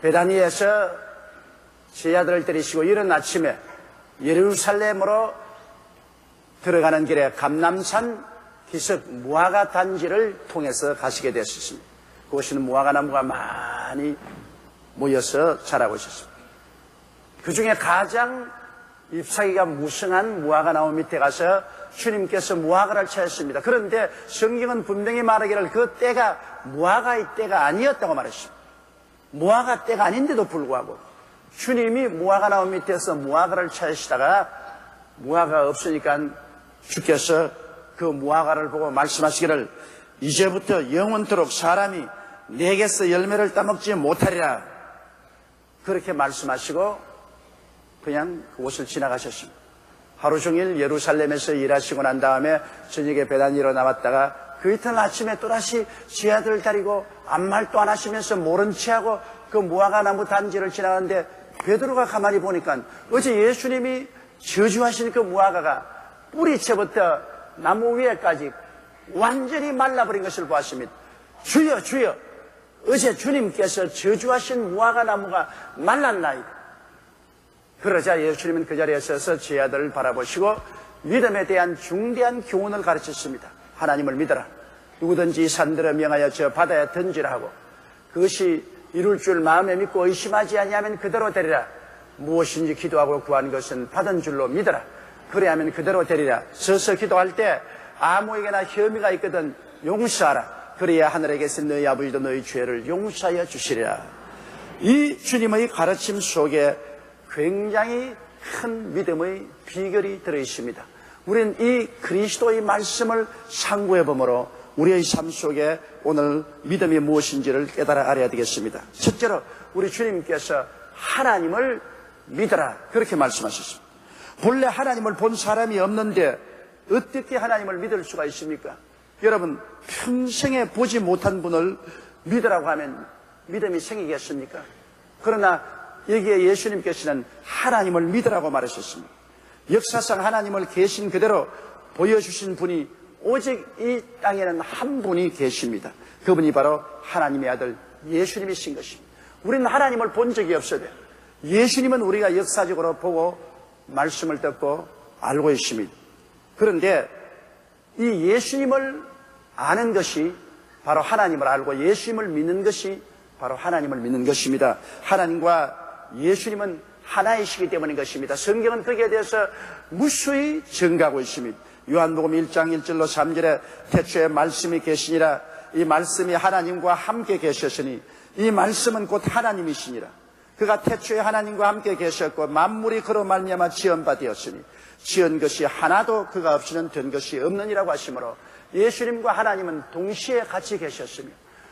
베다니에서 제 아들을 데리시고 이른 아침에 예루살렘으로 들어가는 길에 감람산 기슭 무화과 단지를 통해서 가시게 되었습니다. 그곳에는 무화과 나무가 많이 모여서 자라고 있었습니다. 그 중에 가장 잎사귀가 무성한 무화과 나무 밑에 가서 주님께서 무화과를 찾았습니다. 그런데 성경은 분명히 말하기를 그 때가 무화과의 때가 아니었다고 말했습니다. 무화과 때가 아닌데도 불구하고 주님이 무화과 나무 밑에서 무화과를 찾으시다가 무화과가 없으니까 주께서 그 무화과를 보고 말씀하시기를 이제부터 영원토록 사람이 내게서 열매를 따먹지 못하리라, 그렇게 말씀하시고 그냥 그곳을 지나가셨습니다. 하루 종일 예루살렘에서 일하시고 난 다음에 저녁에 베다니로 나왔다가 그 이튿날 아침에 또다시 제 아들을 데리고 아무 말도 안 하시면서 모른 체하고 그 무화과 나무 단지를 지나가는데 베드로가 가만히 보니까 어제 예수님이 저주하신 그 무화과가 뿌리채부터 나무 위에까지 완전히 말라버린 것을 보았습니다. 주여 주여, 어제 주님께서 저주하신 무화과 나무가 말랐나이다. 그러자 예수님은 그 자리에 서서 제 아들을 바라보시고 믿음에 대한 중대한 교훈을 가르쳤습니다. 하나님을 믿어라. 누구든지 산들어 명하여 저 바다에 던지라 하고 그것이 이룰 줄 마음에 믿고 의심하지 아니하면 그대로 되리라. 무엇인지 기도하고 구한 것은 받은 줄로 믿어라. 그래야면 그대로 되리라. 서서 기도할 때 아무에게나 혐의가 있거든 용서하라. 그래야 하늘에 계신 너희 아버지도 너희 죄를 용서하여 주시리라. 이 주님의 가르침 속에 굉장히 큰 믿음의 비결이 들어있습니다. 우리는 이 그리스도의 말씀을 상고해 보므로 우리의 삶 속에 오늘 믿음이 무엇인지를 깨달아 알아야 되겠습니다. 첫째로 우리 주님께서 하나님을 믿어라, 그렇게 말씀하셨습니다. 본래 하나님을 본 사람이 없는데 어떻게 하나님을 믿을 수가 있습니까? 여러분, 평생에 보지 못한 분을 믿으라고 하면 믿음이 생기겠습니까? 그러나 여기에 예수님께서는 하나님을 믿으라고 말하셨습니다. 역사상 하나님을 계신 그대로 보여주신 분이 오직 이 땅에는 한 분이 계십니다. 그분이 바로 하나님의 아들 예수님이신 것입니다. 우리는 하나님을 본 적이 없어요. 예수님은 우리가 역사적으로 보고 말씀을 듣고 알고 있습니다. 그런데 이 예수님을 아는 것이 바로 하나님을 알고 예수님을 믿는 것이 바로 하나님을 믿는 것입니다. 하나님과 예수님은 하나이시기 때문인 것입니다. 성경은 거기에 대해서 무수히 증가하고 있습니다. 요한복음 1장 1절로 3절에 태초에 말씀이 계시니라. 이 말씀이 하나님과 함께 계셨으니 이 말씀은 곧 하나님이시니라. 그가 태초에 하나님과 함께 계셨고 만물이 그로 말미암아 지은 바 되었으니 지은 것이 하나도 그가 없이는 된 것이 없느니라고 하시므로 예수님과 하나님은 동시에 같이 계셨으며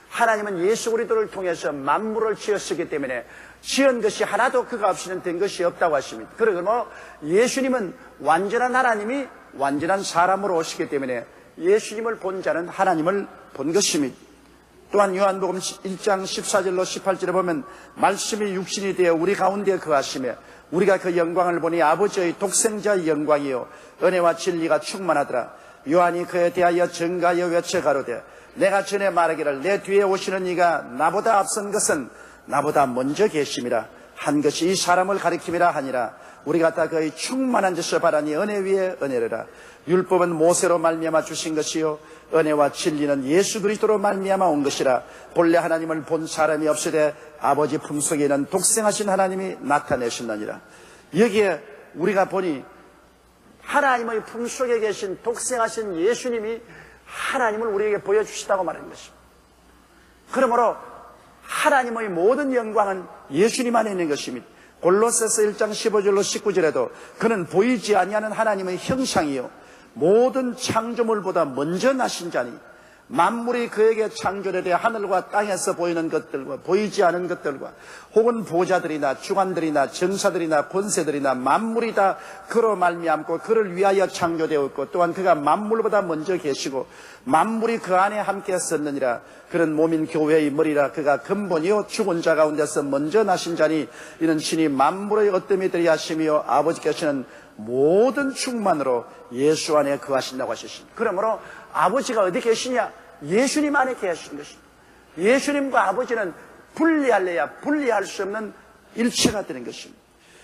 하나님은 예수 그리스도를 통해서 만물을 지었기 때문에 지은 것이 하나도 그가 없이는 된 것이 없다고 하십니다. 그러므로 예수님은 완전한 하나님이 완전한 사람으로 오시기 때문에 예수님을 본 자는 하나님을 본 것입니다. 또한 요한복음 1장 14절로 18절에 보면 말씀이 육신이 되어 우리 가운데 거하시며 우리가 그 영광을 보니 아버지의 독생자의 영광이요 은혜와 진리가 충만하더라. 요한이 그에 대하여 증가하여 외쳐 가로되 내가 전에 말하기를 내 뒤에 오시는 이가 나보다 앞선 것은 나보다 먼저 계심이라 한 것이 이 사람을 가리킴이라 하니라. 우리가 다 그의 충만한 것을 바라니 은혜 위에 은혜르라. 율법은 모세로 말미암아 주신 것이요 은혜와 진리는 예수 그리스도로 말미암아 온 것이라. 본래 하나님을 본 사람이 없으되 아버지 품속에 있는 독생하신 하나님이 나타내셨느니라. 여기에 우리가 보니 하나님의 품속에 계신 독생하신 예수님이 하나님을 우리에게 보여주시다고 말하는 것입니다. 그러므로 하나님의 모든 영광은 예수님 안에 있는 것입니다. 골로새서 1장 15절로 19절에도 그는 보이지 아니하는 하나님의 형상이요 모든 창조물보다 먼저 나신 자니 만물이 그에게 창조되되 하늘과 땅에서 보이는 것들과 보이지 않은 것들과 혹은 보좌들이나 주관들이나 전사들이나 권세들이나 만물이 다 그로 말미암고 그를 위하여 창조되었고 또한 그가 만물보다 먼저 계시고 만물이 그 안에 함께 섰느니라. 그는 몸인 교회의 머리라. 그가 근본이요 죽은 자 가운데서 먼저 나신 자니 이는 신이 만물의 어뜸이 되려 하시며 아버지께서는 모든 충만으로 예수 안에 거하신다고 하셨습니다. 그러므로 아버지가 어디 계시냐? 예수님 안에 계신 것입니다. 예수님과 아버지는 분리할래야 분리할 수 없는 일체가 되는 것입니다.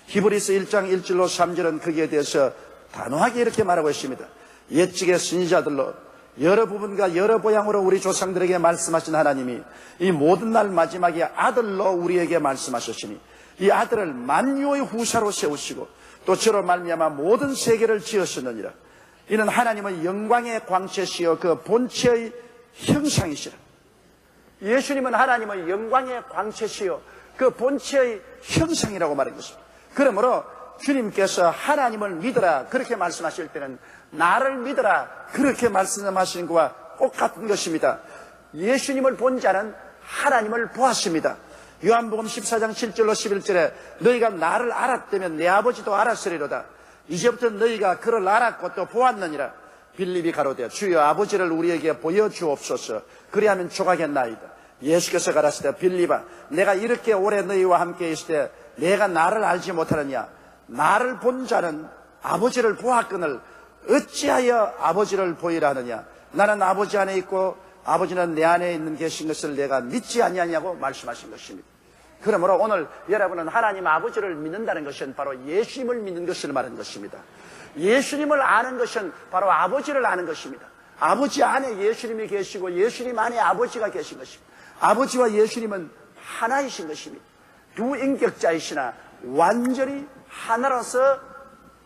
히브리서 1장 1절로 3절은 거기에 대해서 단호하게 이렇게 말하고 있습니다. 옛적의 선지자들로 여러 부분과 여러 모양으로 우리 조상들에게 말씀하신 하나님이 이 모든 날 마지막에 아들로 우리에게 말씀하셨으니 이 아들을 만유의 후사로 세우시고 또 저로 말미암아 모든 세계를 지으셨느니라. 이는 하나님의 영광의 광채시여 그 본체의 형상이시라. 예수님은 하나님의 영광의 광채시여 그 본체의 형상이라고 말한 것입니다. 그러므로 주님께서 하나님을 믿어라 그렇게 말씀하실 때는 나를 믿어라 그렇게 말씀하시는 것과 똑같은 것입니다. 예수님을 본 자는 하나님을 보았습니다. 요한복음 14장 7절로 11절에 너희가 나를 알았다면 내 아버지도 알았으리로다. 이제부터 너희가 그를 알았고 또 보았느니라. 빌립이 가로되 주여 아버지를 우리에게 보여주옵소서. 그리하면 족하겠나이다. 예수께서 가라사대 빌립아 내가 이렇게 오래 너희와 함께 있을 때 내가 나를 알지 못하느냐. 나를 본 자는 아버지를 보았거늘 어찌하여 아버지를 보이라 하느냐. 나는 아버지 안에 있고 아버지는 내 안에 있는 계신 것을 내가 믿지 아니하냐고 말씀하신 것입니다. 그러므로 오늘 여러분은 하나님 아버지를 믿는다는 것은 바로 예수님을 믿는 것을 말하는 것입니다. 예수님을 아는 것은 바로 아버지를 아는 것입니다. 아버지 안에 예수님이 계시고 예수님 안에 아버지가 계신 것입니다. 아버지와 예수님은 하나이신 것입니다. 두 인격자이시나 완전히 하나로서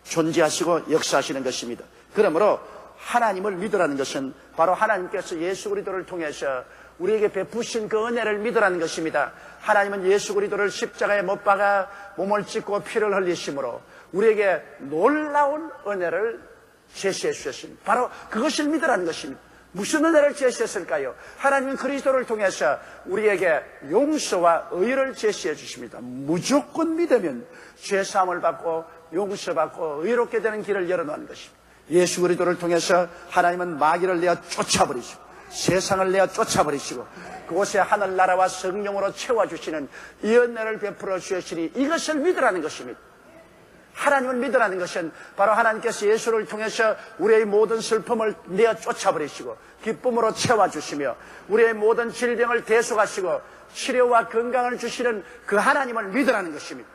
존재하시고 역사하시는 것입니다. 그러므로 하나님을 믿으라는 것은 바로 하나님께서 예수 그리스도를 통해서 우리에게 베푸신 그 은혜를 믿으라는 것입니다. 하나님은 예수 그리스도를 십자가에 못 박아 몸을 찢고 피를 흘리심으로 우리에게 놀라운 은혜를 제시해 주셨습니다. 바로 그것을 믿으라는 것입니다. 무슨 은혜를 제시했을까요? 하나님은 그리스도를 통해서 우리에게 용서와 의를 제시해 주십니다. 무조건 믿으면 죄사함을 받고 용서받고 의롭게 되는 길을 열어놓은 것입니다. 예수 그리스도를 통해서 하나님은 마귀를 내어 쫓아버리시고 세상을 내어 쫓아버리시고 그곳에 하늘나라와 성령으로 채워주시는 이 은혜를 베풀어 주시니 이것을 믿으라는 것입니다. 하나님을 믿으라는 것은 바로 하나님께서 예수를 통해서 우리의 모든 슬픔을 내어 쫓아버리시고 기쁨으로 채워주시며 우리의 모든 질병을 대속하시고 치료와 건강을 주시는 그 하나님을 믿으라는 것입니다.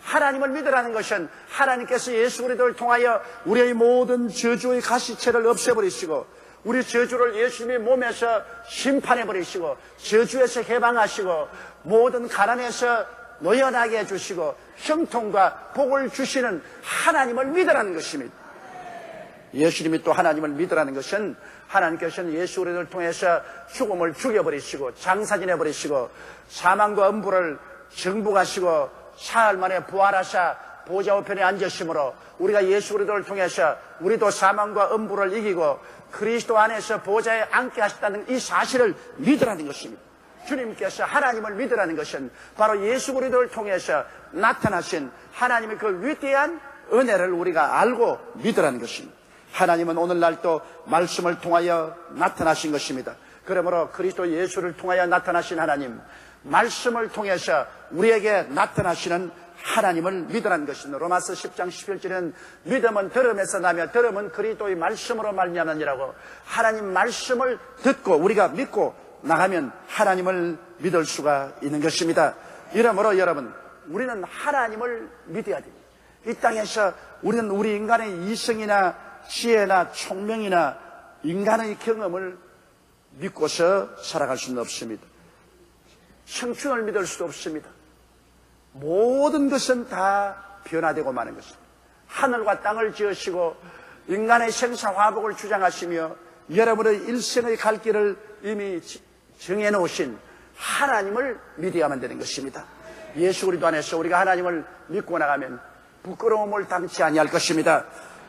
하나님을 믿으라는 것은 하나님께서 예수 그리스도를 통하여 우리의 모든 저주의 가시체를 없애버리시고 우리 저주를 예수님의 몸에서 심판해버리시고 저주에서 해방하시고 모든 가난에서 노연하게 해주시고 형통과 복을 주시는 하나님을 믿으라는 것입니다. 예수님이 또 하나님을 믿으라는 것은 하나님께서는 예수 그리스도를 통해서 죽음을 죽여버리시고 장사지내버리시고 사망과 음부를 정복하시고 사흘 만에 부활하사 보좌 우편에 앉으심으로 우리가 예수 그리스도를 통해서 우리도 사망과 음부를 이기고 그리스도 안에서 보좌에 앉게 하셨다는 이 사실을 믿으라는 것입니다. 주님께서 하나님을 믿으라는 것은 바로 예수 그리스도를 통해서 나타나신 하나님의 그 위대한 은혜를 우리가 알고 믿으라는 것입니다. 하나님은 오늘날 또 말씀을 통하여 나타나신 것입니다. 그러므로 그리스도 예수를 통하여 나타나신 하나님, 말씀을 통해서 우리에게 나타나시는 하나님을 믿으라는 것입니다. 로마서 10장 11절은 믿음은 들음에서 나며 들음은 그리스도의 말씀으로 말미암느니라고 하나님 말씀을 듣고 우리가 믿고 나가면 하나님을 믿을 수가 있는 것입니다. 이러므로 여러분 우리는 하나님을 믿어야 됩니다. 이 땅에서 우리는 우리 인간의 이성이나 지혜나 총명이나 인간의 경험을 믿고서 살아갈 수는 없습니다. 청춘을 믿을 수도 없습니다. 모든 것은 다 변화되고 마는 것입니다. 하늘과 땅을 지으시고 인간의 생사화복을 주장하시며 여러분의 일생의 갈 길을 이미 정해놓으신 하나님을 믿어야만 되는 것입니다. 예수 그리스도 안에서 우리가 하나님을 믿고 나가면 부끄러움을 당치 아니할 것입니다.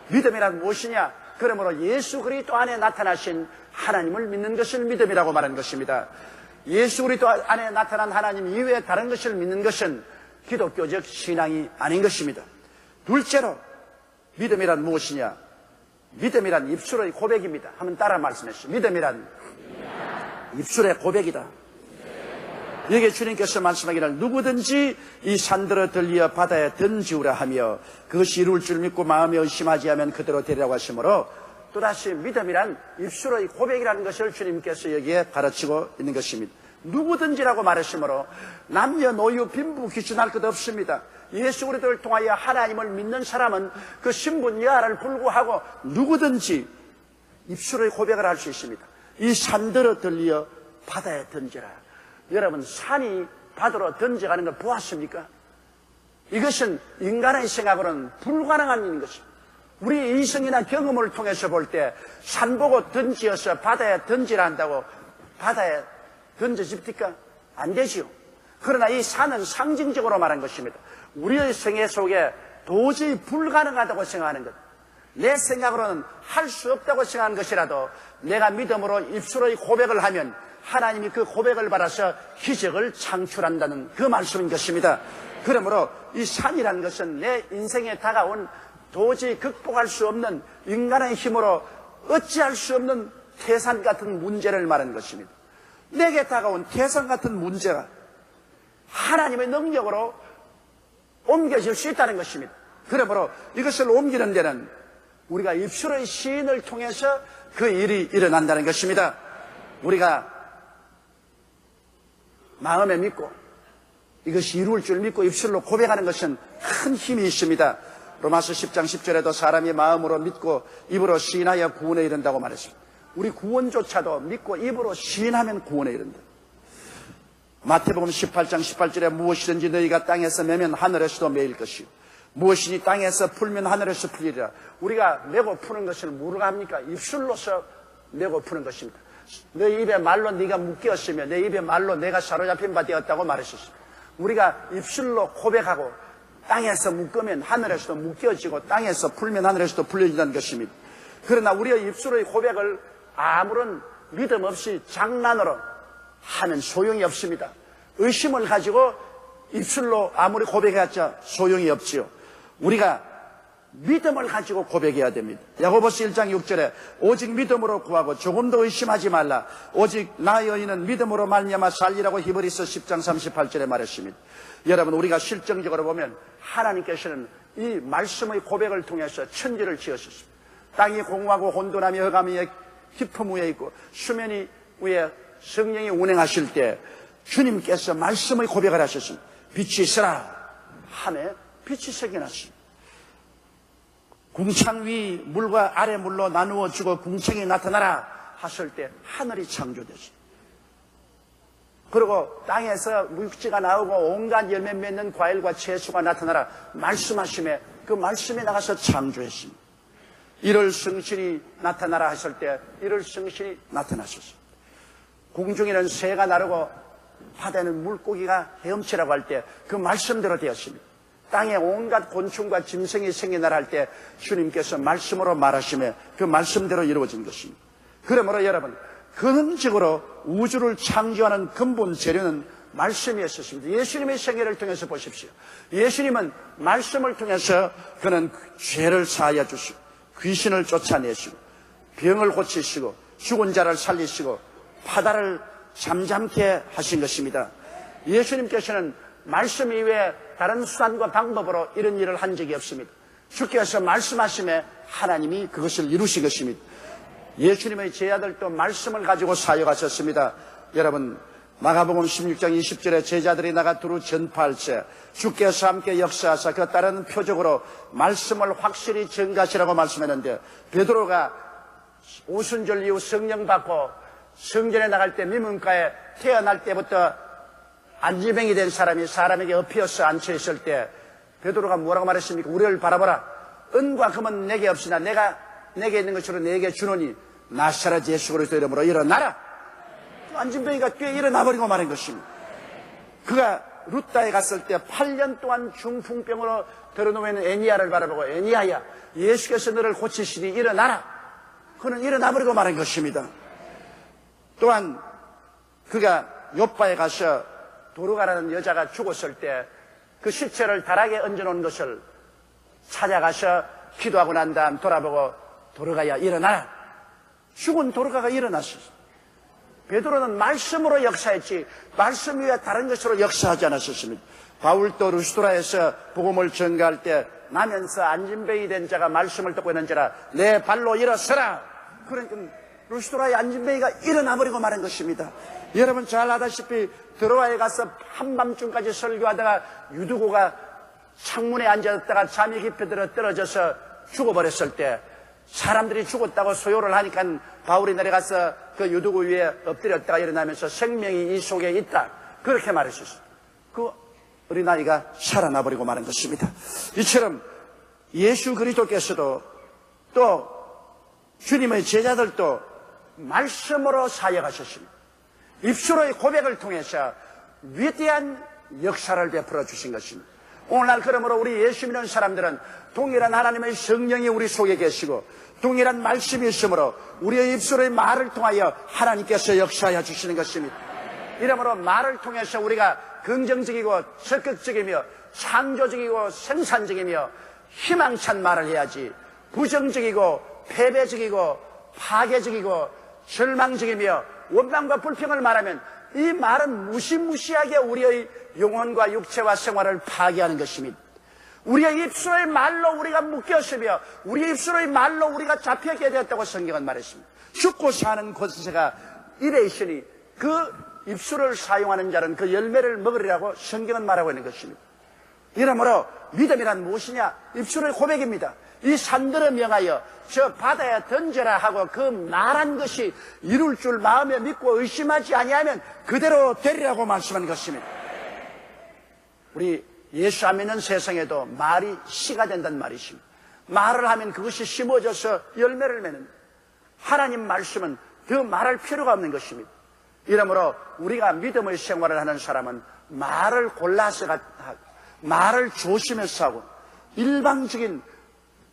믿음이란 무엇이냐? 그러므로 예수 그리스도 안에 나타나신 하나님을 믿는 것을 믿음이라고 말하는 것입니다. 예수 그리스도 안에 나타난 하나님 이외에 다른 것을 믿는 것은 기독교적 신앙이 아닌 것입니다. 둘째로 믿음이란 무엇이냐? 믿음이란 입술의 고백입니다. 한번 따라 말씀하시죠. 믿음이란 입술의 고백이다. 여기에 주님께서 말씀하기를 누구든지 이 산들어 들리어 바다에 던지우라 하며 그것이 이룰 줄 믿고 마음에 의심하지 하면 그대로 되리라고 하시므로 또다시 믿음이란 입술의 고백이라는 것을 주님께서 여기에 가르치고 있는 것입니다. 누구든지라고 말했으므로 남녀노유 빈부 귀천할 것 없습니다. 예수 그리스도를 통하여 하나님을 믿는 사람은 그 신분 여하를 불구하고 누구든지 입술의 고백을 할 수 있습니다. 이 산들어 들려 바다에 던져라. 여러분, 산이 바다로 던져가는 걸 보았습니까? 이것은 인간의 생각으로는 불가능한 일인 것입니다. 우리 이성이나 경험을 통해서 볼 때 산 보고 던지어서 바다에 던지라 한다고 바다에 던져집니까? 안 되지요. 그러나 이 산은 상징적으로 말한 것입니다. 우리의 생애 속에 도저히 불가능하다고 생각하는 것, 내 생각으로는 할 수 없다고 생각하는 것이라도 내가 믿음으로 입술의 고백을 하면 하나님이 그 고백을 받아서 기적을 창출한다는 그 말씀인 것입니다. 그러므로 이 산이라는 것은 내 인생에 다가온 도저히 극복할 수 없는 인간의 힘으로 어찌할 수 없는 태산 같은 문제를 말하는 것입니다. 내게 다가온 태산 같은 문제가 하나님의 능력으로 옮겨질 수 있다는 것입니다. 그러므로 이것을 옮기는 데는 우리가 입술의 시인을 통해서 그 일이 일어난다는 것입니다. 우리가 마음에 믿고 이것이 이루어질 줄 믿고 입술로 고백하는 것은 큰 힘이 있습니다. 로마서 10장 10절에도 사람이 마음으로 믿고 입으로 시인하여 구원에 이른다고 말했습니다. 우리 구원조차도 믿고 입으로 시인하면 구원에 이른다. 마태복음 18장 18절에 무엇이든지 너희가 땅에서 매면 하늘에서도 매일 것이요 무엇이니 땅에서 풀면 하늘에서 풀리리라. 우리가 메고 푸는 것을 뭐로 합니까? 입술로서 메고 푸는 것입니다. 내 입에 말로 네가 묶였으며 내 입에 말로 내가 사로잡힌 바 되었다고 말했었습니다. 우리가 입술로 고백하고 땅에서 묶으면 하늘에서도 묶여지고 땅에서 풀면 하늘에서도 풀려진다는 것입니다. 그러나 우리의 입술의 고백을 아무런 믿음 없이 장난으로 하면 소용이 없습니다. 의심을 가지고 입술로 아무리 고백해봤자 소용이 없지요. 우리가 믿음을 가지고 고백해야 됩니다. 야고보서 1장 6절에 오직 믿음으로 구하고 조금도 의심하지 말라. 오직 나의 의인은 믿음으로 말미암아 살리라고 히브리서 10장 38절에 말했습니다. 여러분, 우리가 실정적으로 보면 하나님께서는 이 말씀의 고백을 통해서 천지를 지으셨습니다. 땅이 공허하고 혼돈하며 흑암이 깊음 위에 있고 수면 위에 성령이 운행하실 때 주님께서 말씀의 고백을 하셨습니다. 빛이 있으라 하매 빛이 생겨났습니다. 궁창 위 물과 아래 물로 나누어 주고 궁창이 나타나라 하실 때 하늘이 창조되죠. 그리고 땅에서 물지가 나오고 온갖 열매 맺는 과일과 채소가 나타나라 말씀하심에 그 말씀이 나가서 창조했습니다. 이럴 성신이 나타나라 하실 때 이럴 성신이 나타나셨습니다. 공중에는 새가 나르고 바다에는 물고기가 헤엄치라고 할 때 그 말씀대로 되었습니다. 땅에 온갖 곤충과 짐승이 생겨나라 할 때 주님께서 말씀으로 말하시며 그 말씀대로 이루어진 것입니다. 그러므로 여러분, 근원적으로 우주를 창조하는 근본 재료는 말씀이었습니다. 예수님의 생애를 통해서 보십시오. 예수님은 말씀을 통해서 그는 죄를 사하여 주시고 귀신을 쫓아내시고 병을 고치시고 죽은 자를 살리시고 바다를 잠잠케 하신 것입니다. 예수님께서는 말씀 이외에 다른 수단과 방법으로 이런 일을 한 적이 없습니다. 주께서 말씀하심에 하나님이 그것을 이루신 것입니다. 예수님의 제자들도 말씀을 가지고 사역하셨습니다. 여러분, 마가복음 16장 20절에 제자들이 나가 두루 전파할 때 주께서 함께 역사하사 그 따르는 표적으로 말씀을 확실히 전가시라고 말씀했는데 베드로가 오순절 이후 성령 받고 성전에 나갈 때 미문가에 태어날 때부터 안지병이 된 사람이 사람에게 엎혀서 앉혀있을 때 베드로가 뭐라고 말했습니까? 우리를 바라보라. 은과 금은 내게 없으나 내가 내게 있는 것으로 내게 주노니 나사렛 예수 그리스도 이름으로 일어나라. 안진병이가 꽤 일어나버리고 말한 것입니다. 그가 루타에 갔을 때 8년 동안 중풍병으로 들어놓은 애니야를 바라보고 애니야야 예수께서 너를 고치시니 일어나라. 그는 일어나버리고 말한 것입니다. 또한 그가 요빠에 가서 도르가라는 여자가 죽었을 때 그 시체를 다락에 얹어놓은 것을 찾아가서 기도하고 난 다음 돌아보고 도르가야 일어나라. 죽은 도르가가 일어났어요. 베드로는 말씀으로 역사했지 말씀 위에 다른 것으로 역사하지 않았었습니다. 바울도 루스드라에서 복음을 전가할 때 나면서 안진병이 된 자가 말씀을 듣고 있는지라 내 발로 일어서라. 그러니까 루스드라의 안진뱅이가 일어나 버리고 마는 것입니다. 여러분 잘 아다시피 드로아에 가서 한밤중까지 설교하다가 유두고가 창문에 앉았다가 잠이 깊이 들어 떨어져서 죽어버렸을 때 사람들이 죽었다고 소요를 하니까 바울이 내려가서 그 유두고 위에 엎드렸다가 일어나면서 생명이 이 속에 있다, 그렇게 말했었어요. 그 어린아이가 살아나 버리고 마는 것입니다. 이처럼 예수 그리스도께서도 또 주님의 제자들도 말씀으로 사역하셨습니다. 입술의 고백을 통해서 위대한 역사를 베풀어 주신 것입니다. 오늘날 그러므로 우리 예수 믿는 사람들은 동일한 하나님의 성령이 우리 속에 계시고 동일한 말씀이 있으므로 우리의 입술의 말을 통하여 하나님께서 역사하여 주시는 것입니다. 이러므로 말을 통해서 우리가 긍정적이고 적극적이며 창조적이고 생산적이며 희망찬 말을 해야지, 부정적이고 패배적이고 파괴적이고 절망적이며 원망과 불평을 말하면 이 말은 무시무시하게 우리의 영혼과 육체와 생활을 파괴하는 것입니다. 우리의 입술의 말로 우리가 묶였으며 우리의 입술의 말로 우리가 잡혀게 되었다고 성경은 말했습니다. 죽고 사는 권세가 입에 있으니 그 입술을 사용하는 자는 그 열매를 먹으리라고 성경은 말하고 있는 것입니다. 이러므로 믿음이란 무엇이냐? 입술의 고백입니다. 이 산들을 명하여 저 바다에 던져라 하고 그 말한 것이 이룰 줄 마음에 믿고 의심하지 아니하면 그대로 되리라고 말씀한 것입니다. 우리 예수 안 믿는 세상에도 말이 씨가 된다는 말이십니다. 말을 하면 그것이 심어져서 열매를 맺는, 하나님 말씀은 더 말할 필요가 없는 것입니다. 이러므로 우리가 믿음의 생활을 하는 사람은 말을 골라서 하고 말을 조심해서 하고 일방적인,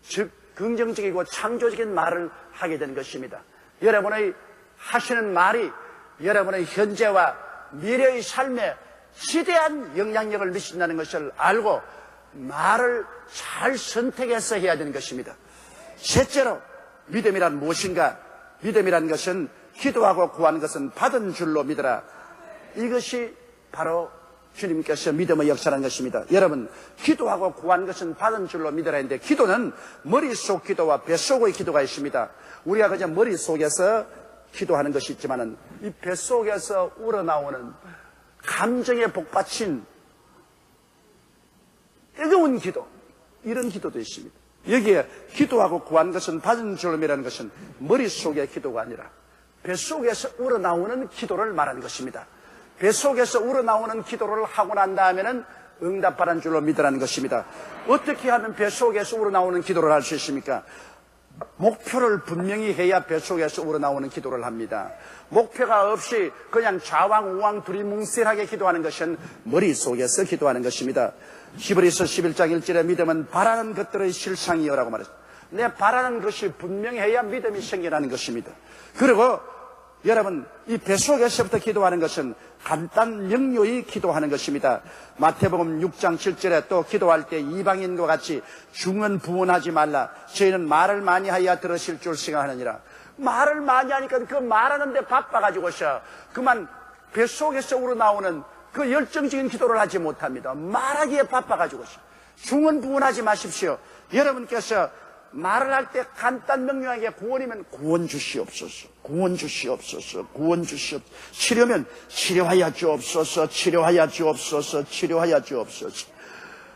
즉 긍정적이고 창조적인 말을 하게 되는 것입니다. 여러분의 하시는 말이 여러분의 현재와 미래의 삶에 지대한 영향력을 미친다는 것을 알고 말을 잘 선택해서 해야 되는 것입니다. 셋째로, 믿음이란 무엇인가? 믿음이란 것은 기도하고 구하는 것은 받은 줄로 믿어라. 이것이 바로 주님께서 믿음의 역사라는 것입니다. 여러분, 기도하고 구한 것은 받은 줄로 믿으라 했는데, 기도는 머릿속 기도와 뱃속의 기도가 있습니다. 우리가 그저 머릿속에서 기도하는 것이 있지만은 이 뱃속에서 우러나오는 감정에 복받친 뜨거운 기도, 이런 기도도 있습니다. 여기에 기도하고 구한 것은 받은 줄로 믿으라는 것은 머릿속의 기도가 아니라 뱃속에서 우러나오는 기도를 말하는 것입니다. 뱃속에서 우러나오는 기도를 하고 난 다음에는 응답받은 줄로 믿으라는 것입니다. 어떻게 하면 뱃속에서 우러나오는 기도를 할 수 있습니까? 목표를 분명히 해야 뱃속에서 우러나오는 기도를 합니다. 목표가 없이 그냥 좌왕우왕 두리뭉실하게 기도하는 것은 머릿속에서 기도하는 것입니다. 히브리서 11장 1절에 믿음은 바라는 것들의 실상이여라고 말했습니다. 내 바라는 것이 분명해야 믿음이 생겨나는 것입니다. 그리고 여러분, 이 뱃속에서부터 기도하는 것은 간단 명료히 기도하는 것입니다. 마태복음 6장 7절에 또 기도할 때 이방인과 같이 중언부언하지 말라. 저희는 말을 많이 하여야 들으실 줄 생각하느니라. 말을 많이 하니까 그 말하는데 바빠가지고서 그만 뱃속에서 우러나오는 그 열정적인 기도를 하지 못합니다. 말하기에 바빠가지고서. 중언부언하지 마십시오. 여러분께서 말을 할 때 간단 명료하게 구원이면 구원 주시옵소서, 구원 주시옵소서, 구원 주시옵소서. 치료면 치료하여 주옵소서, 치료하여 주옵소서, 치료하여 주옵소서.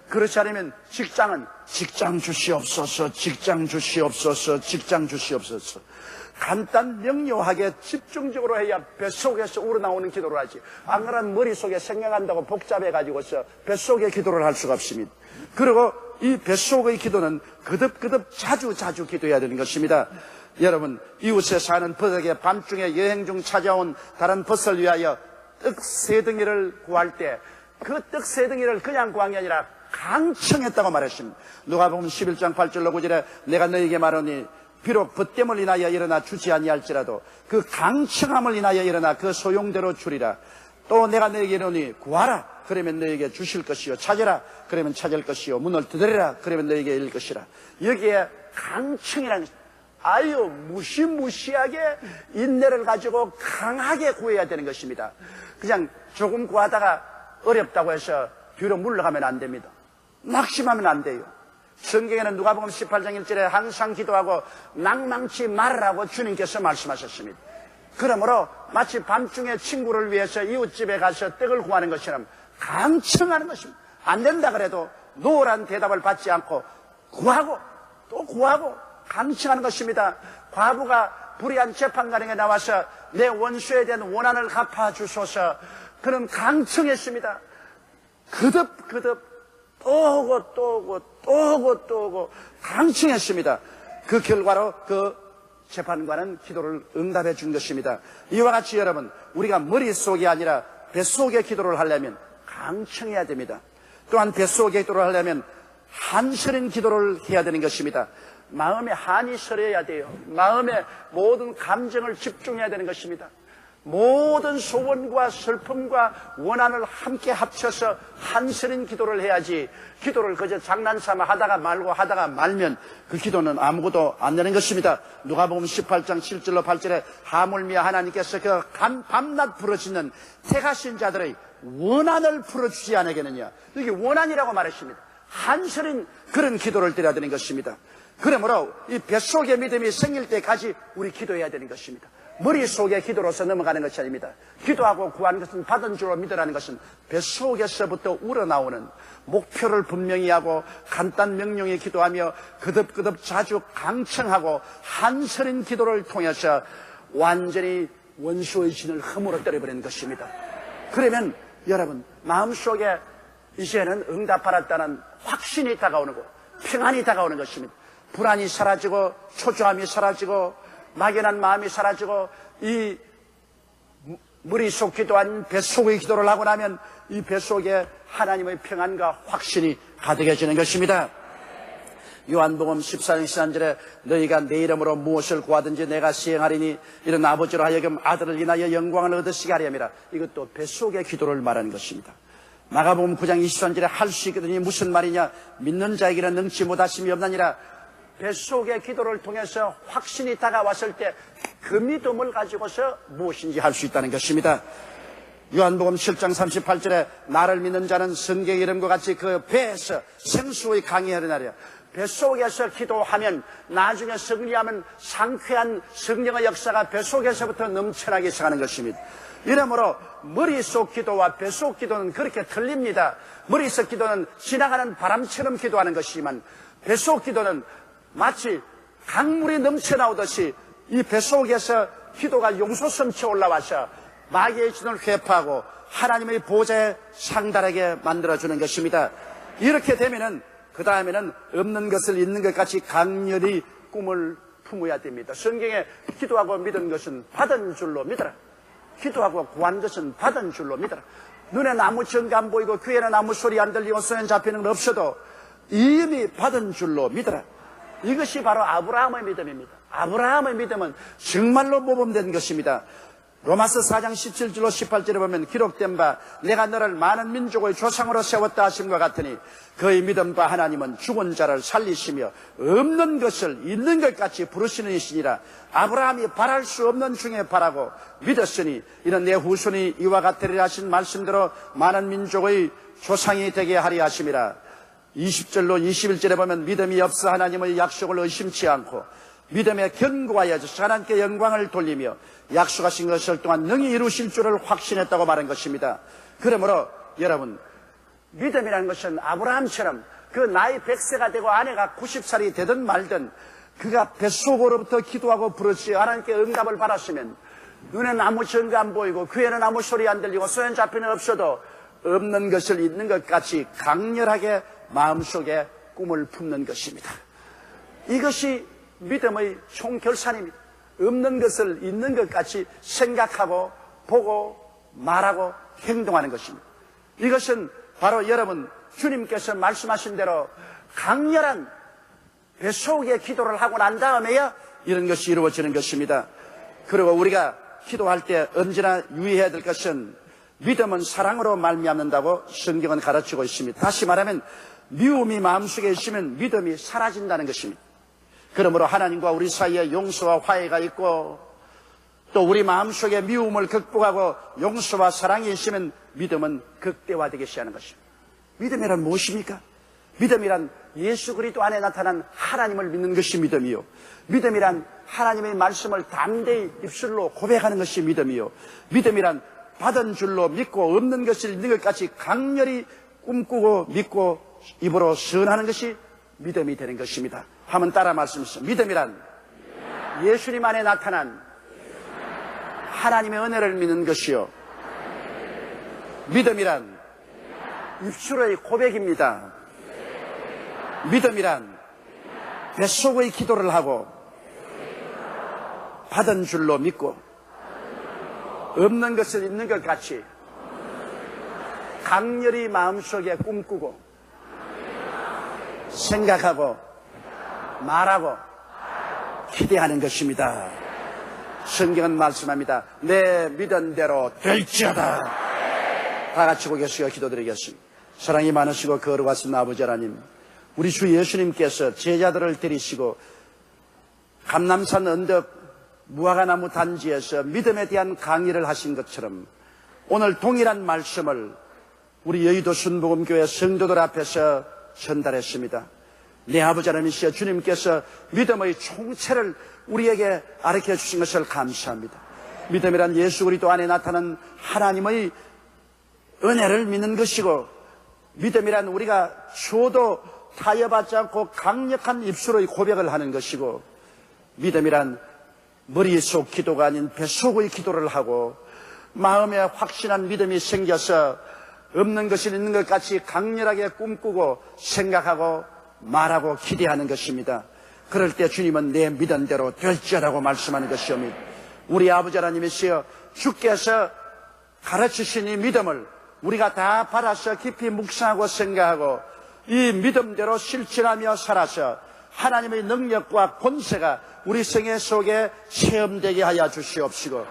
그렇지 않으면 직장은 직장 주시옵소서, 직장 주시옵소서, 직장 주시옵소서. 간단 명료하게 집중적으로 해야 뱃속에서 우러나오는 기도를 하지. 안 그러면 머릿속에 생각한다고 복잡해가지고서 뱃속에 기도를 할 수가 없습니다. 그리고 이 뱃속의 기도는 거듭거듭 자주 기도해야 되는 것입니다. 여러분, 이웃에 사는 벗에게 밤중에 여행 중 찾아온 다른 벗을 위하여 떡 세 덩이를 구할 때 그 떡 세 덩이를 그냥 구한 게 아니라 강청했다고 말했습니다. 누가복음 11장 8절로 9절에 내가 너에게 말하니 비록 벗됨을 인하여 일어나 주지 아니할지라도 그 강청함을 인하여 일어나 그 소용대로 주리라. 또 내가 너에게 이르노니 구하라 그러면 너에게 주실 것이요, 찾으라 그러면 찾을 것이요, 문을 두드리라 그러면 너에게 열릴 것이라. 여기에 강청이라는 것입니다. 아유 무시무시하게 인내를 가지고 강하게 구해야 되는 것입니다. 그냥 조금 구하다가 어렵다고 해서 뒤로 물러가면 안 됩니다. 낙심하면 안 돼요. 성경에는 누가복음 18장 1절에 항상 기도하고 낭망치 말으라고 주님께서 말씀하셨습니다. 그러므로 마치 밤중에 친구를 위해서 이웃집에 가서 떡을 구하는 것처럼 강청하는 것입니다. 안 된다 그래도 노란 대답을 받지 않고 구하고 또 구하고 강청하는 것입니다. 과부가 불의한 재판관에게 나와서 내 원수에 대한 원한을 갚아주소서. 그는 강청했습니다. 그득그득 또 오고 또 오고 또 오고 또 오고 강청했습니다. 그 결과로 그 재판관은 기도를 응답해 준 것입니다. 이와 같이 여러분, 우리가 머릿속이 아니라 뱃속에 기도를 하려면 강청해야 됩니다. 또한 뱃속에 기도를 하려면 한서린 기도를 해야 되는 것입니다. 마음에 한이 서려야 돼요. 마음에 모든 감정을 집중해야 되는 것입니다. 모든 소원과 슬픔과 원한을 함께 합쳐서 한서린 기도를 해야지, 기도를 그저 장난삼아 하다가 말고 하다가 말면 그 기도는 아무것도 안 되는 것입니다. 누가복음 18장 7절로 8절에 하물며 하나님께서 그 밤낮 부르짖는 택하신 자들의 원한을 풀어주지 않으겠느냐. 이게 원한이라고 말했습니다. 한서린 그런 기도를 드려야 되는 것입니다. 그러므로 이 뱃속의 믿음이 생길 때까지 우리 기도해야 되는 것입니다. 머릿속의 기도로서 넘어가는 것이 아닙니다. 기도하고 구하는 것은 받은 줄로 믿으라는 것은 뱃속에서부터 우러나오는 목표를 분명히 하고 간단 명령에 기도하며 그듭그듭 자주 강청하고 한서린 기도를 통해서 완전히 원수의 진을 허물어 때려버리는 것입니다. 그러면 여러분 마음속에 이제는 응답받았다는 확신이 다가오는 거, 평안이 다가오는 것입니다. 불안이 사라지고 초조함이 사라지고 막연한 마음이 사라지고 이 머릿속 기도 아닌 뱃속의 기도를 하고 나면 이 뱃속에 하나님의 평안과 확신이 가득해지는 것입니다. 요한복음 14장 13절에 너희가 내 이름으로 무엇을 구하든지 내가 시행하리니 이런 아버지로 하여금 아들을 인하여 영광을 얻으시게 하려니라. 이것도 뱃속의 기도를 말하는 것입니다. 마가복음 9장 23절에 할 수 있거든이 무슨 말이냐, 믿는 자에게는 능치 못하심이 없나니라. 뱃속의 기도를 통해서 확신이 다가왔을 때 그 믿음을 가지고서 무엇인지 할 수 있다는 것입니다. 요한복음 7장 38절에 나를 믿는 자는 성경의 이름과 같이 그 배에서 생수의 강이 흐르나리라. 뱃속에서 기도하면 나중에 승리하면 상쾌한 성령의 역사가 뱃속에서부터 넘쳐나기 시작하는 것입니다. 이러므로 머릿속 기도와 뱃속 기도는 그렇게 틀립니다. 머릿속 기도는 지나가는 바람처럼 기도하는 것이지만 뱃속 기도는 마치 강물이 넘쳐나오듯이 이 뱃속에서 기도가 용솟음쳐 올라와서 마귀의 진을 회파하고 하나님의 보좌에 상달하게 만들어주는 것입니다. 이렇게 되면은 그 다음에는 없는 것을 있는 것 같이 강렬히 꿈을 품어야 됩니다. 성경에 기도하고 믿은 것은 받은 줄로 믿어라. 기도하고 구한 것은 받은 줄로 믿어라. 눈에는 아무 증거 안 보이고 귀에는 아무 소리 안 들리고 손에 잡히는 건 없어도 이미 받은 줄로 믿어라. 이것이 바로 아브라함의 믿음입니다. 아브라함의 믿음은 정말로 모범된 것입니다. 로마서 4장 17절로 18절에 보면 기록된 바 내가 너를 많은 민족의 조상으로 세웠다 하심과 같으니 그의 믿음과 하나님은 죽은 자를 살리시며 없는 것을 있는 것 같이 부르시는 이시니라. 아브라함이 바랄 수 없는 중에 바라고 믿었으니 이는 내 후손이 이와 같으리라 하신 말씀대로 많은 민족의 조상이 되게 하리 하심이라. 20절로 21절에 보면 믿음이 없어 하나님의 약속을 의심치 않고 믿음에 견고하여 하나님께 영광을 돌리며 약속하신 것을 또한 능히 이루실 줄을 확신했다고 말한 것입니다. 그러므로 여러분 믿음이라는 것은 아브라함처럼 그 나이 100세가 되고 아내가 90살이 되든 말든 그가 뱃속으로부터 기도하고 부르짖어 하나님께 응답을 받았으면 눈에는 아무 증거 안 보이고 귀에는 아무 소리 안 들리고 손에 잡히는 없어도 없는 것을 있는 것 같이 강렬하게 마음속에 꿈을 품는 것입니다. 이것이 믿음의 총결산입니다. 없는 것을 있는 것 같이 생각하고 보고 말하고 행동하는 것입니다. 이것은 바로 여러분 주님께서 말씀하신 대로 강렬한 뱃속의 기도를 하고 난 다음에야 이런 것이 이루어지는 것입니다. 그리고 우리가 기도할 때 언제나 유의해야 될 것은 믿음은 사랑으로 말미암는다고 성경은 가르치고 있습니다. 다시 말하면 미움이 마음속에 있으면 믿음이 사라진다는 것입니다. 그러므로 하나님과 우리 사이에 용서와 화해가 있고 또 우리 마음속에 미움을 극복하고 용서와 사랑이 있으면 믿음은 극대화되기 시작하는 것입니다. 믿음이란 무엇입니까? 믿음이란 예수 그리스도 안에 나타난 하나님을 믿는 것이 믿음이요. 믿음이란 하나님의 말씀을 담대히 입술로 고백하는 것이 믿음이요. 믿음이란 받은 줄로 믿고 없는 것을 있는 것까지 강렬히 꿈꾸고 믿고 입으로 선하는 것이 믿음이 되는 것입니다. 한번 따라 말씀하시죠. 믿음이란 예수님 안에 나타난 하나님의 은혜를 믿는 것이요. 믿음이란 입술의 고백입니다. 믿음이란 뱃속의 기도를 하고 받은 줄로 믿고 없는 것을 있는 것 같이 강렬히 마음속에 꿈꾸고 생각하고 말하고 기대하는 것입니다. 성경은 말씀합니다. 내 믿은 대로 될지어다. 다 같이 고개숙여 기도드리겠습니다. 사랑이 많으시고 거룩하신 아버지 하나님, 우리 주 예수님께서 제자들을 데리시고 감람산 언덕 무화과나무 단지에서 믿음에 대한 강의를 하신 것처럼 오늘 동일한 말씀을 우리 여의도 순복음교회 성도들 앞에서 전달했습니다. 내 아버지 하나님이시여 주님께서 믿음의 총체를 우리에게 가르쳐 주신 것을 감사합니다. 믿음이란 예수 그리스도 안에 나타난 하나님의 은혜를 믿는 것이고, 믿음이란 우리가 줘도 타협하지 않고 강력한 입술의 고백을 하는 것이고, 믿음이란 머릿속 기도가 아닌 뱃속의 기도를 하고 마음에 확신한 믿음이 생겨서 없는 것이 있는 것 같이 강렬하게 꿈꾸고 생각하고 말하고 기대하는 것입니다. 그럴 때 주님은 내 믿은 대로 될지어라고 말씀하는 것이옵니다. 우리 아버지 하나님이시여 주께서 가르치신 이 믿음을 우리가 다 받아서 깊이 묵상하고 생각하고 이 믿음대로 실천하며 살아서 하나님의 능력과 권세가 우리 생애 속에 체험되게 하여 주시옵시고,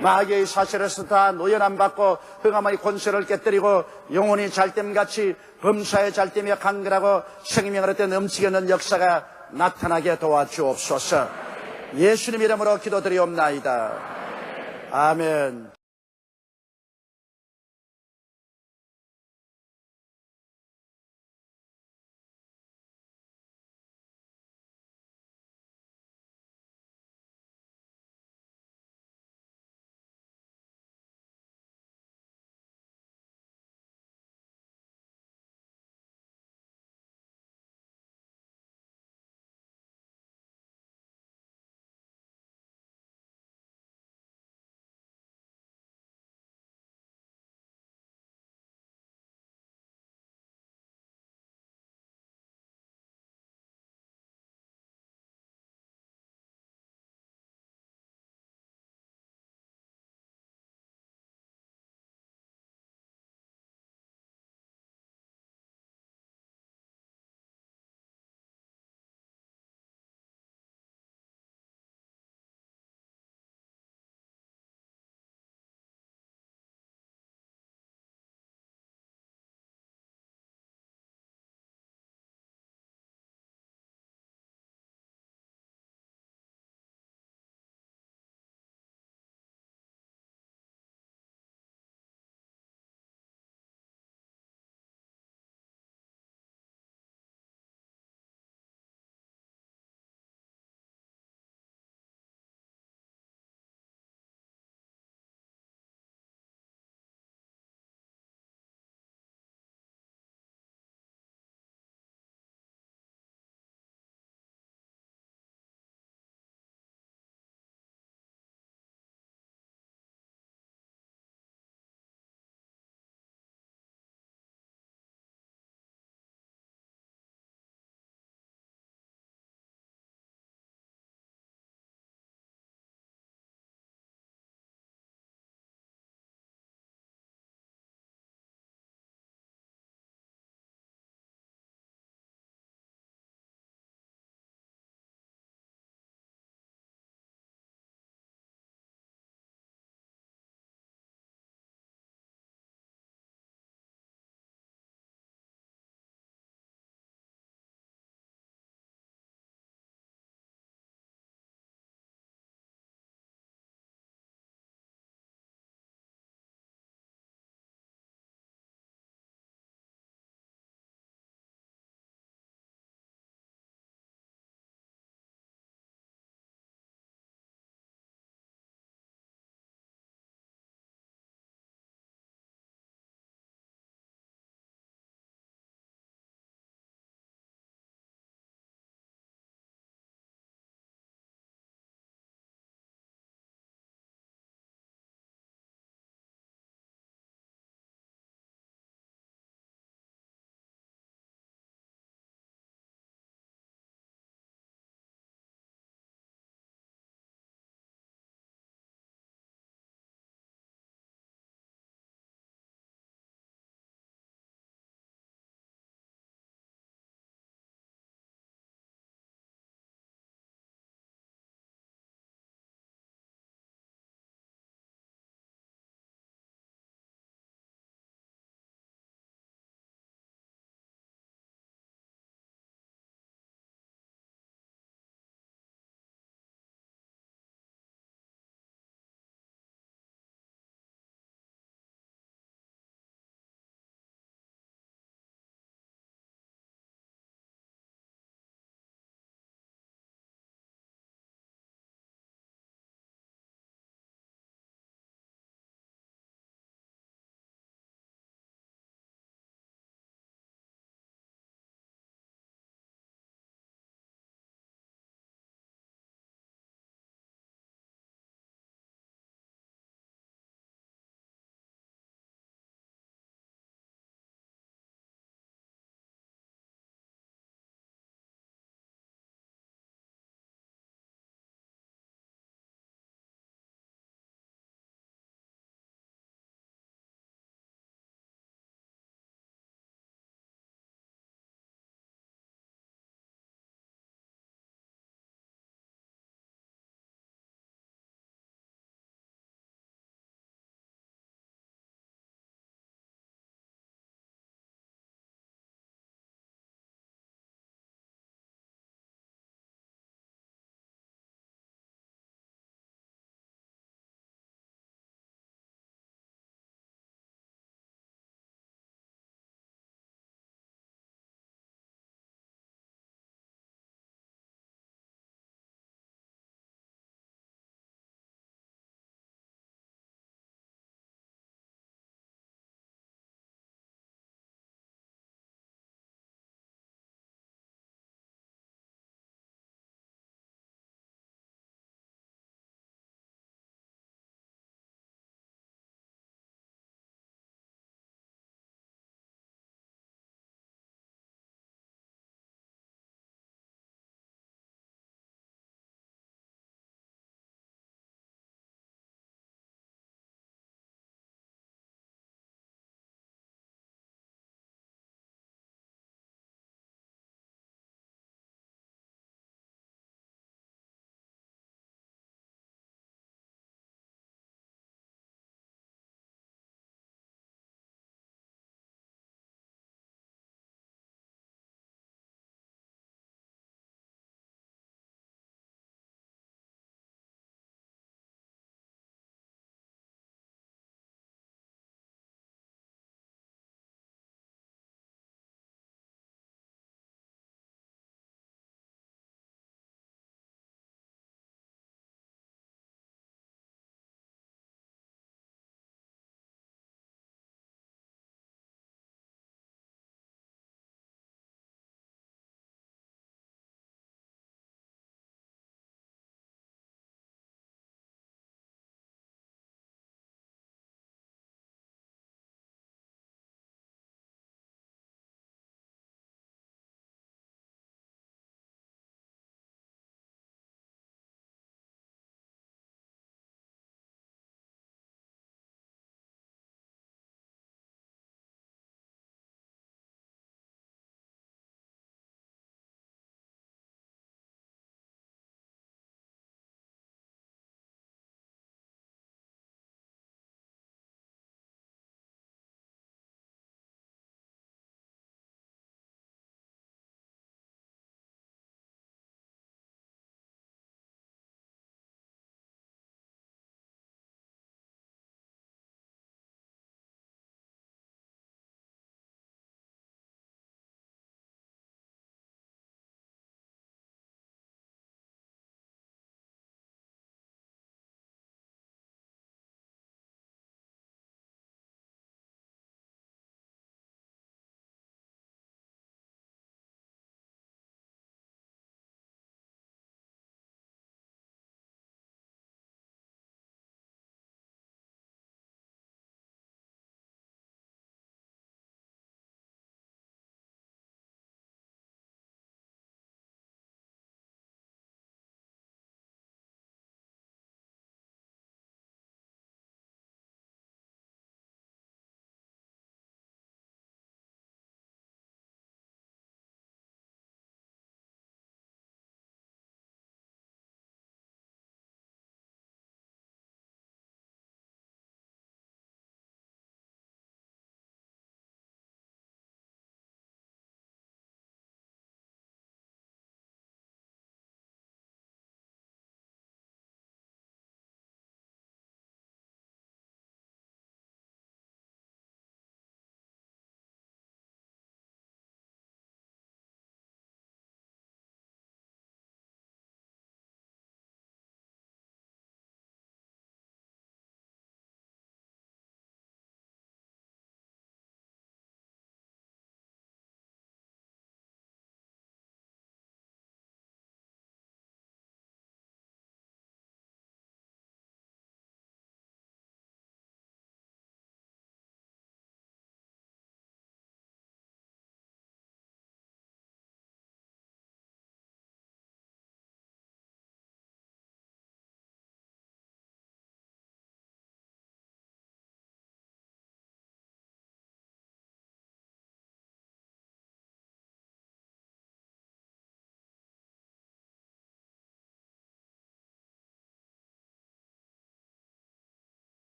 마귀의 사실에서 다 노연함 받고 흑암의 권세를 깨뜨리고 영혼이 잘됨같이 범사의 잘됨에 강건하고 생명을 얻되 넘치게 하는 역사가 나타나게 도와주옵소서. 예수님 이름으로 기도드리옵나이다. 아멘.